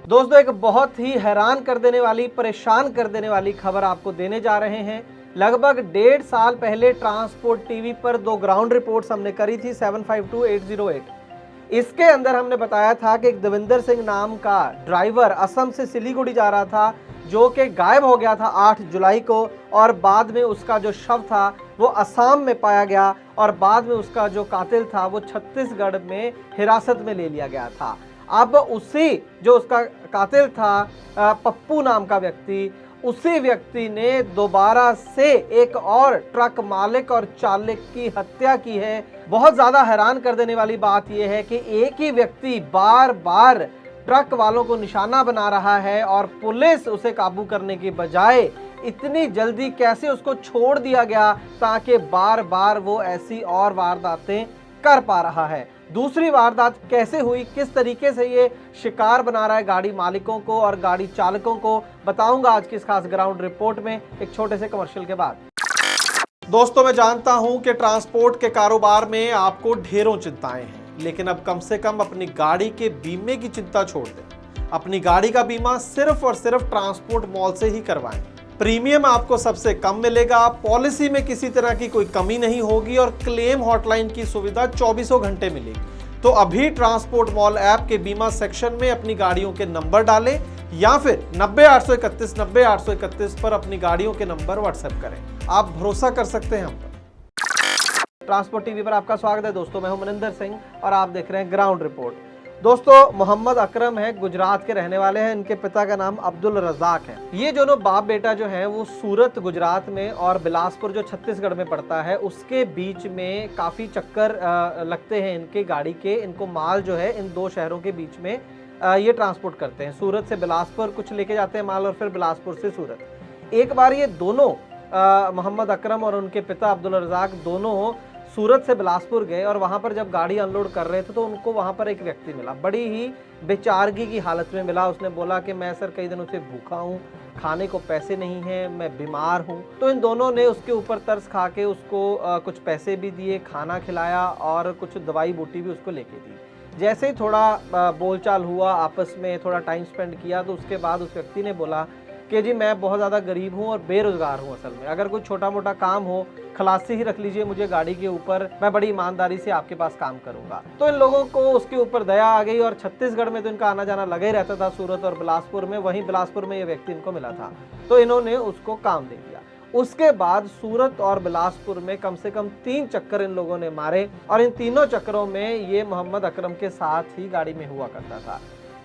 दोस्तों एक बहुत ही हैरान कर देने वाली, परेशान कर देने वाली खबर आपको देने जा रहे हैं। लगभग 1.5 साल पहले ट्रांसपोर्ट टीवी पर 2 ग्राउंड रिपोर्ट्स हमने करी थी 752808। इसके अंदर हमने बताया था कि एक देविंदर सिंह नाम का ड्राइवर असम से सिलीगुड़ी जा रहा था, जो कि गायब हो गया था 8 जुलाई को, और बाद में उसका जो शव था वो असम में पाया गया, और बाद में उसका जो कातिल था वो छत्तीसगढ़ में हिरासत में ले लिया गया था। अब उसी जो उसका कातिल था पप्पू नाम का व्यक्ति, उसी व्यक्ति ने दोबारा से एक और ट्रक मालिक और चालक की हत्या की है। बहुत ज्यादा हैरान कर देने वाली बात यह है कि एक ही व्यक्ति बार बार ट्रक वालों को निशाना बना रहा है, और पुलिस उसे काबू करने की बजाय इतनी जल्दी कैसे उसको छोड़ दिया गया ताकि बार बार वो ऐसी और वारदातें कर पा रहा है। दूसरी वारदात कैसे हुई, किस तरीके से ये शिकार बना रहा है गाड़ी मालिकों को और गाड़ी चालकों को, बताऊंगा आज की इस खास ग्राउंड रिपोर्ट में, एक छोटे से कमर्शियल के बाद। दोस्तों मैं जानता हूं कि ट्रांसपोर्ट के कारोबार में आपको ढेरों चिंताएं हैं, लेकिन अब कम से कम अपनी गाड़ी के बीमे की चिंता छोड़ दें। अपनी गाड़ी का बीमा सिर्फ और सिर्फ ट्रांसपोर्ट मॉल से ही करवाएं। प्रीमियम आपको सबसे कम मिलेगा, पॉलिसी में किसी तरह की कोई कमी नहीं होगी, और क्लेम हॉटलाइन की सुविधा 24 घंटे मिलेगी। तो अभी ट्रांसपोर्ट मॉल ऐप के बीमा सेक्शन में अपनी गाड़ियों के नंबर डालें, या फिर 90 831 90 831 पर अपनी गाड़ियों के नंबर व्हाट्सएप करें। आप भरोसा कर सकते हैं हम पर। ट्रांसपोर्ट टीवी पर आपका स्वागत है दोस्तों, मैं हूं मनिंदर सिंह और आप देख रहे हैं ग्राउंड रिपोर्ट। दोस्तों मोहम्मद अकरम है, गुजरात के रहने वाले हैं। इनके पिता का नाम अब्दुल रज़ाक है। ये दोनों बाप बेटा जो हैं वो सूरत गुजरात में और बिलासपुर जो छत्तीसगढ़ में पड़ता है उसके बीच में काफ़ी चक्कर लगते हैं इनके गाड़ी के। इनको माल जो है इन 2 शहरों के बीच में ये ट्रांसपोर्ट करते हैं। सूरत से बिलासपुर कुछ लेके जाते हैं माल, और फिर बिलासपुर से सूरत। एक बार ये दोनों मोहम्मद अकरम और उनके पिता अब्दुल रज़ाक दोनों सूरत से बिलासपुर गए, और वहाँ पर जब गाड़ी अनलोड कर रहे थे तो उनको वहाँ पर एक व्यक्ति मिला, बड़ी ही बेचारगी की हालत में मिला। उसने बोला कि मैं सर कई दिनों से भूखा हूँ, खाने को पैसे नहीं हैं, मैं बीमार हूँ। तो इन दोनों ने उसके ऊपर तरस खा के उसको कुछ पैसे भी दिए, खाना खिलाया और कुछ दवाई बूटी भी उसको लेके दी। जैसे ही थोड़ा बोलचाल हुआ, आपस में थोड़ा टाइम स्पेंड किया, तो उसके बाद उस व्यक्ति ने बोला कि जी मैं बहुत ज़्यादा गरीब हूँ और बेरोज़गार हूँ। असल में अगर कोई छोटा मोटा काम हो, खलासी ही रख लीजिए मुझे गाड़ी के ऊपर, मैं बड़ी ईमानदारी से आपके पास काम करूँगा। तो इन लोगों को उसके ऊपर दया आ गई, और छत्तीसगढ़ में तो इनका आना जाना लगा ही रहता था, सूरत और बिलासपुर में। वहीं बिलासपुर में ये व्यक्ति इनको मिला था, तो इन्होंने उसको काम दे दिया। उसके बाद सूरत और बिलासपुर में कम से कम 3 चक्कर इन लोगों ने मारे, और इन तीनों चक्करों में ये मोहम्मद अकरम के साथ ही गाड़ी में हुआ करता था।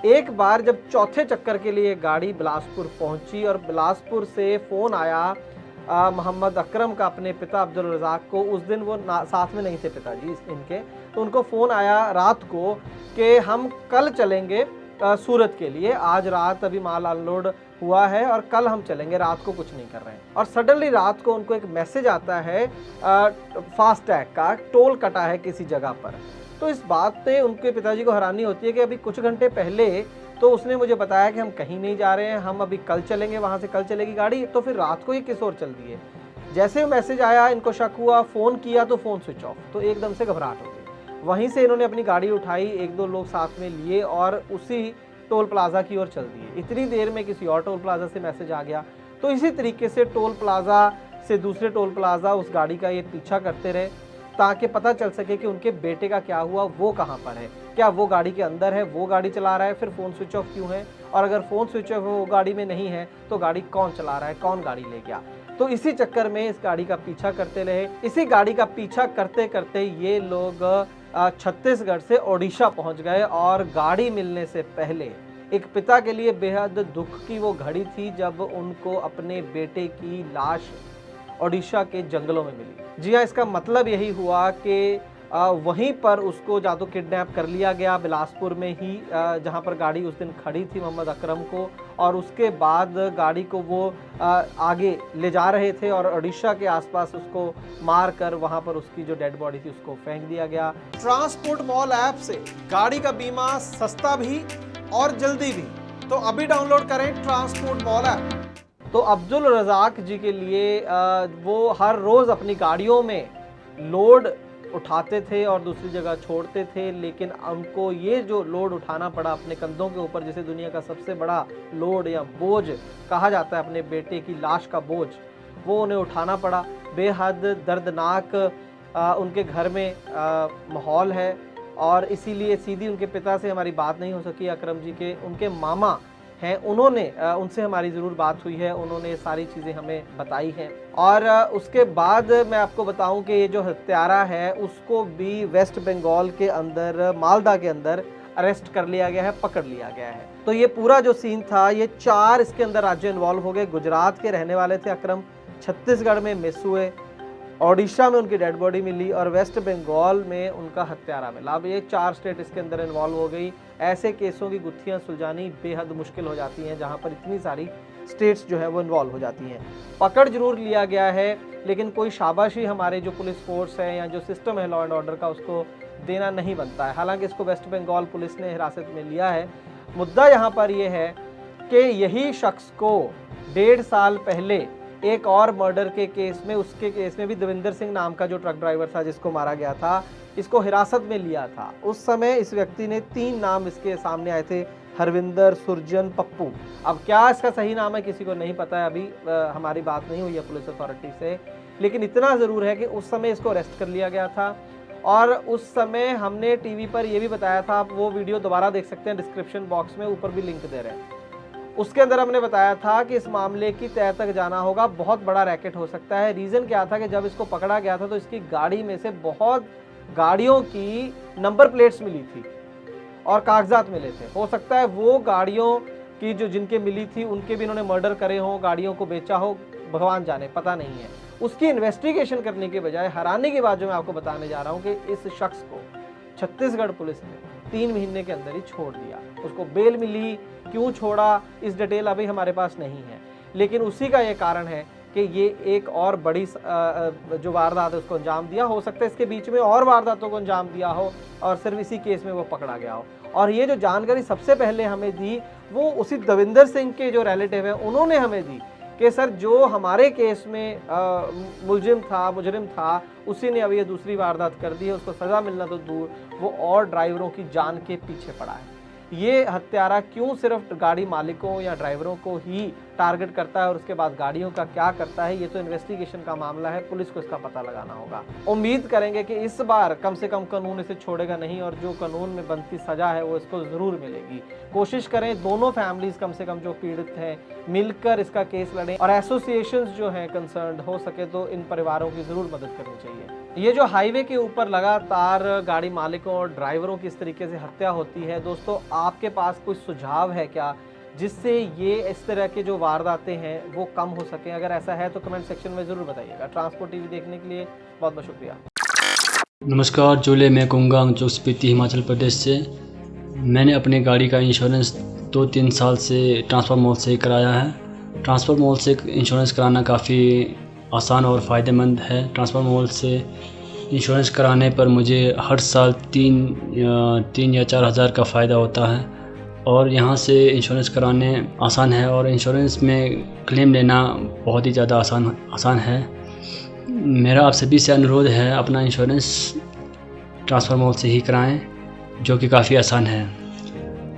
एक बार जब चौथे चक्कर के लिए गाड़ी बिलासपुर पहुंची और बिलासपुर से फ़ोन आया मोहम्मद अकरम का अपने पिता अब्दुल रज़ाक को, उस दिन वो साथ में नहीं थे पिताजी इनके, तो उनको फ़ोन आया रात को कि हम कल चलेंगे सूरत के लिए, आज रात अभी माल अनलोड हुआ है और कल हम चलेंगे, रात को कुछ नहीं कर रहे हैं। और सडनली रात को उनको एक मैसेज आता है फास्टैग का, टोल कटा है किसी जगह पर। तो इस बात पे उनके पिताजी को हैरानी होती है कि अभी कुछ घंटे पहले तो उसने मुझे बताया कि हम कहीं नहीं जा रहे हैं, हम अभी कल चलेंगे, वहाँ से कल चलेगी गाड़ी, तो फिर रात को ये किस ओर चल दी है। जैसे मैसेज आया इनको शक हुआ, फ़ोन किया तो फ़ोन स्विच ऑफ, तो एकदम से घबराहट हो गई। वहीं से इन्होंने अपनी गाड़ी उठाई, 1-2 लोग साथ में लिए और उसी टोल प्लाज़ा की ओर चल दिए। इतनी देर में किसी और टोल प्लाज़ा से मैसेज आ गया, तो इसी तरीके से टोल प्लाज़ा से दूसरे टोल प्लाज़ा उस गाड़ी का ये पीछा करते रहे, ताकि पता चल सके कि उनके बेटे का क्या हुआ, वो कहाँ पर है, क्या वो गाड़ी के अंदर है, वो गाड़ी चला रहा है, फिर फ़ोन स्विच ऑफ क्यों है, और अगर फ़ोन स्विच ऑफ वो गाड़ी में नहीं है तो गाड़ी कौन चला रहा है, कौन गाड़ी ले गया। तो इसी चक्कर में इस गाड़ी का पीछा करते रहे। इसी गाड़ी का पीछा करते करते ये लोग छत्तीसगढ़ से ओडिशा पहुँच गए, और गाड़ी मिलने से पहले एक पिता के लिए बेहद दुख की वो घड़ी थी जब उनको अपने बेटे की लाश ओडिशा के जंगलों में मिली। जी हाँ, इसका मतलब यही हुआ कि वहीं पर उसको या तो किडनैप कर लिया गया बिलासपुर में ही, जहाँ पर गाड़ी उस दिन खड़ी थी मोहम्मद अकरम को, और उसके बाद गाड़ी को वो आगे ले जा रहे थे और ओडिशा के आसपास उसको मार कर वहाँ पर उसकी जो डेड बॉडी थी उसको फेंक दिया गया। ट्रांसपोर्ट मॉल ऐप से गाड़ी का बीमा सस्ता भी और जल्दी भी, तो अभी डाउनलोड करें ट्रांसपोर्ट मॉल ऐप। तो अब्दुल रज़ाक जी के लिए वो हर रोज़ अपनी गाड़ियों में लोड उठाते थे और दूसरी जगह छोड़ते थे, लेकिन उनको ये जो लोड उठाना पड़ा अपने कंधों के ऊपर, जिसे दुनिया का सबसे बड़ा लोड या बोझ कहा जाता है, अपने बेटे की लाश का बोझ, वो उन्हें उठाना पड़ा। बेहद दर्दनाक उनके घर में माहौल है और इसीलिए सीधी उनके पिता से हमारी बात नहीं हो सकी। अकरम जी के उनके मामा हैं, उन्होंने उनसे हमारी ज़रूर बात हुई है, उन्होंने सारी चीज़ें हमें बताई हैं। और उसके बाद मैं आपको बताऊं कि ये जो हत्यारा है उसको भी वेस्ट बंगाल के अंदर, मालदा के अंदर अरेस्ट कर लिया गया है, पकड़ लिया गया है। तो ये पूरा जो सीन था, ये 4 इसके अंदर राज्य इन्वॉल्व हो गए। गुजरात के रहने वाले थे अकरम, छत्तीसगढ़ में मिस हुए, ओडिशा में उनकी डेड बॉडी मिली और वेस्ट बंगाल में उनका हत्यारा मिला। अब ये 4 स्टेट इसके अंदर इन्वॉल्व हो गई। ऐसे केसों की गुत्थियां सुलझानी बेहद मुश्किल हो जाती हैं जहां पर इतनी सारी स्टेट्स जो है वो इन्वॉल्व हो जाती हैं। पकड़ जरूर लिया गया है, लेकिन कोई शाबाशी हमारे जो पुलिस फोर्स है या जो सिस्टम है लॉ एंड ऑर्डर का, उसको देना नहीं बनता है। हालांकि इसको वेस्ट बंगाल पुलिस ने हिरासत में लिया है। मुद्दा यहाँ पर यह है कि यही शख्स को 1.5 साल पहले एक और मर्डर के केस में, उसके केस में भी देविंदर सिंह नाम का जो ट्रक ड्राइवर था जिसको मारा गया था, इसको हिरासत में लिया था। उस समय इस व्यक्ति ने 3 नाम इसके सामने आए थे, हरविंदर, सुरजन, पप्पू। अब क्या इसका सही नाम है किसी को नहीं पता है, अभी हमारी बात नहीं हुई है पुलिस अथॉरिटी से, लेकिन इतना ज़रूर है कि उस समय इसको अरेस्ट कर लिया गया था। और उस समय हमने टीवी पर यह भी बताया था, आप वो वीडियो दोबारा देख सकते हैं, डिस्क्रिप्शन बॉक्स में ऊपर भी लिंक दे रहे हैं। उसके अंदर हमने बताया था कि इस मामले की तह तक जाना होगा, बहुत बड़ा रैकेट हो सकता है। रीज़न क्या था कि जब इसको पकड़ा गया था तो इसकी गाड़ी में से बहुत गाड़ियों की नंबर प्लेट्स मिली थी और कागजात मिले थे। हो सकता है वो गाड़ियों की जो जिनके मिली थी उनके भी इन्होंने मर्डर करे हों, गाड़ियों को बेचा हो, भगवान जाने, पता नहीं है। उसकी इन्वेस्टिगेशन करने के बजाय हैरानी की बात जो मैं आपको बताने जा रहा हूँ कि इस शख्स को छत्तीसगढ़ पुलिस ने 3 महीने के अंदर ही छोड़ दिया। उसको बेल मिली, क्यों छोड़ा इस डिटेल अभी हमारे पास नहीं है, लेकिन उसी का ये कारण है कि ये एक और बड़ी जो वारदात है उसको अंजाम दिया। हो सकता है इसके बीच में और वारदातों को अंजाम दिया हो और सिर्फ इसी केस में वो पकड़ा गया हो। और ये जो जानकारी सबसे पहले हमें दी वो उसी देविंदर सिंह के जो रिलेटिव हैं उन्होंने हमें दी कि सर जो हमारे केस में मुजरिम था उसी ने अब ये दूसरी वारदात कर दी है, उसको सज़ा मिलना तो दूर, वो और ड्राइवरों की जान के पीछे पड़ा है। ये हत्यारा क्यों सिर्फ गाड़ी मालिकों या ड्राइवरों को ही टारगेट करता है और उसके बाद गाड़ियों का क्या करता है, ये तो इन्वेस्टिगेशन का मामला है, पुलिस को इसका पता लगाना होगा। उम्मीद करेंगे कि इस बार कम से कम कानून इसे छोड़ेगा नहीं और जो कानून में बनती सजा है वो इसको ज़रूर मिलेगी। कोशिश करें दोनों फैमिलीज कम से कम जो पीड़ित हैं मिलकर इसका केस लड़ें और एसोसिएशंस जो हैं कंसर्न्ड, हो सके तो इन परिवारों की ज़रूर मदद करनी चाहिए। ये जो हाईवे के ऊपर लगातार गाड़ी मालिकों और ड्राइवरों की इस तरीके से हत्या होती है, दोस्तों आपके पास कोई सुझाव है क्या जिससे ये इस तरह के जो वारदातें हैं वो कम हो सकें? अगर ऐसा है तो कमेंट सेक्शन में ज़रूर बताइएगा। ट्रांसपोर्ट टीवी देखने के लिए बहुत बहुत शुक्रिया। नमस्कार, जोले मैं कुंगांग जो स्पीति हिमाचल प्रदेश से। मैंने अपनी गाड़ी का इंश्योरेंस 2-3 साल से ट्रांसपोर्ट मॉल से कराया है। ट्रांसपोर्ट मॉल से इंश्योरेंस कराना काफ़ी आसान और फ़ायदेमंद है। ट्रांसपोर्ट मॉल से इंश्योरेंस कराने पर मुझे हर साल 3 या 4 हज़ार का फ़ायदा होता है और यहाँ से इंश्योरेंस कराने आसान है और इंश्योरेंस में क्लेम लेना बहुत ही ज़्यादा आसान है। मेरा आप सभी से अनुरोध है अपना इंश्योरेंस ट्रांसपोर्ट मॉल से ही कराएं, जो कि काफ़ी आसान है।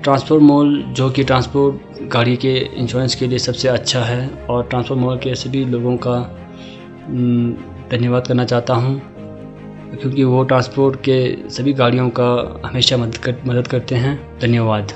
ट्रांसपोर्ट मॉल जो कि ट्रांसपोर्ट गाड़ी के इंश्योरेंस के लिए सबसे अच्छा है और ट्रांसपोर्ट मॉल के सभी लोगों का धन्यवाद करना चाहता हूं, क्योंकि वो ट्रांसपोर्ट के सभी गाड़ियों का हमेशा मदद करते हैं। धन्यवाद।